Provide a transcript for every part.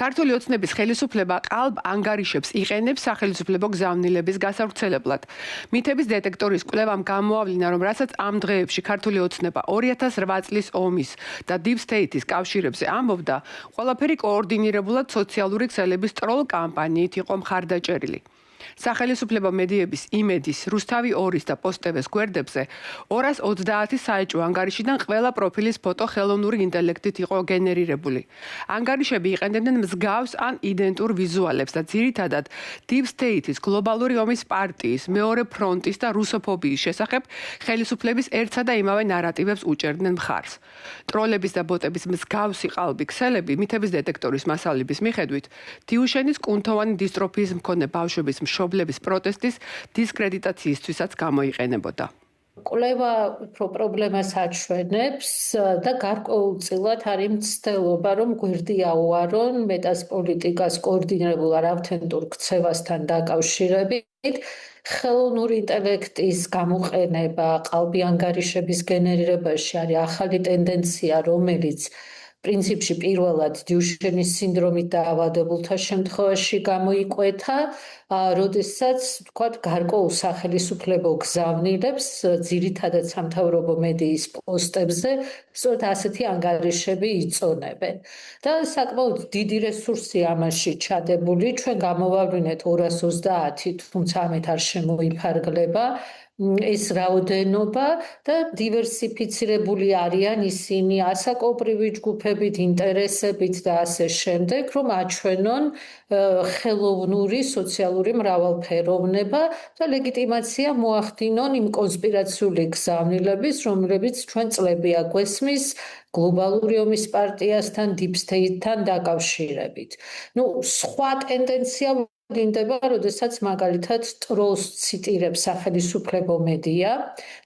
ქართული ოცნების ხელისუფლება ყალბ ანგარიშებს იყენებს სახელმწიფო გზავნილების გასავრცელებლად. მითების დეტექტორის კვლევამ გამოავლინა, რომ რასაც ამ დღეებში ქართული ოცნება 2008 წლის ომის და Deep State-ის კავშირებზე ამბობდა, ყველაფერი კოორდინირებულად სოციალური ქსელების ტროლ კამპანიით იყო მხარდაჭერილი. სახელმწიფო მედიების იმედის, რუსთავი 2-ის და პოსტევეს გვერდებზე 230 საეჭვო ანგარიშიდან ყველა პროფილის ფოტო ხელოვნური ინტელექტით იყო გენერირებული. ანგარიშები იყენებდნენ მსგავს ან იდენტურ ვიზუალებს და ძირითადად Deep State-ის გლობალური ომის პარტიის, მეორე ფრონტის და რუსოფობიის შესახებ ხელისუფლების ერთსა და იმავე ნარატივებს უჭერდნენ მხარს. ტროლების და ბოტების მსგავსი ყალბი ქსელები მითების დეტექტორის მასალების მიხედვით დიუშენის კუნთოვანი დისტროფიის მქონე ბავშვების მშობლების პროტესტის დისკრედიტაციისთვისაც გამოიყენებოდა. კვლევა უფრო პრობლემას აჩვენებს და გარკვეულწილად არის მცდელობა, რომ გვერდი აუარონ მეტას პოლიტიკას კოორდინირებულ არ ავთენტურ ქცევასთან დაკავშირებით. ხელოვნური ინტელექტის გამოყენება ყალბი ანგარიშების გენერირებაში არის ახალი ტენდენცია, რომელიც პრინციპში პირველად დიუშენის სინდრომით დაავადებულთა შემთხვევაში გამოიკვეთა, როდესაც თქვათ გარკვეულ სახელისუფლებო გზავნილებს ძირითადად სამთავრობო მედიის პოსტებზე სწორედ ასეთი ანგარიშები იწონებენ. და საკმაოდ დიდი რესურსი ამაში ჩადებული, ჩვენ გამოვავლინეთ 230, თუმცა ამით არ შემოიფარგლება ეს რაოდენობა და დივერსიფიცირებული არიან ისინი ასაკობრივი ჯგუფებით, ინტერესებით და ასე შემდეგ, რომ აჩვენონ ხელოვნური სოციალური მრავალფეროვნება და ლეგიტიმაცია მოახდინონ იმ კონსპირაციული გზავნილების, რომლებიც ჩვენ წლებია გვესმის გლობალური ომის პარტიასთან, Deep State-თან დაკავშირებით. სხვა ტენდენცია დინდება, როდესაც მაგალითად ტროლს ციტირებს სახელმწიფო მედია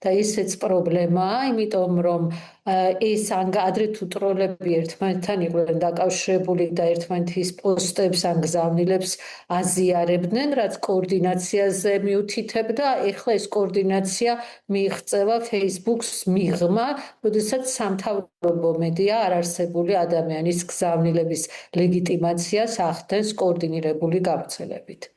და ესეც პრობლემაა, იმიტომ რომ ეს ადრე თუ ტროლები ერთმანეთთან იყვნენ დაკავშირებული და ერთმანეთის პოსტებს ან გზავნილებს აზიარებდნენ, რაც კოორდინაციაზე მიუთითებდა, ეხლა ეს კოორდინაცია მიიღწევა Facebook-ს მიღმა, როდესაც სამთავრობო მედია არარსებული ადამიანის გზავნილების ლეგიტიმაციას ახდენს კოორდინირებული გავრცელებით.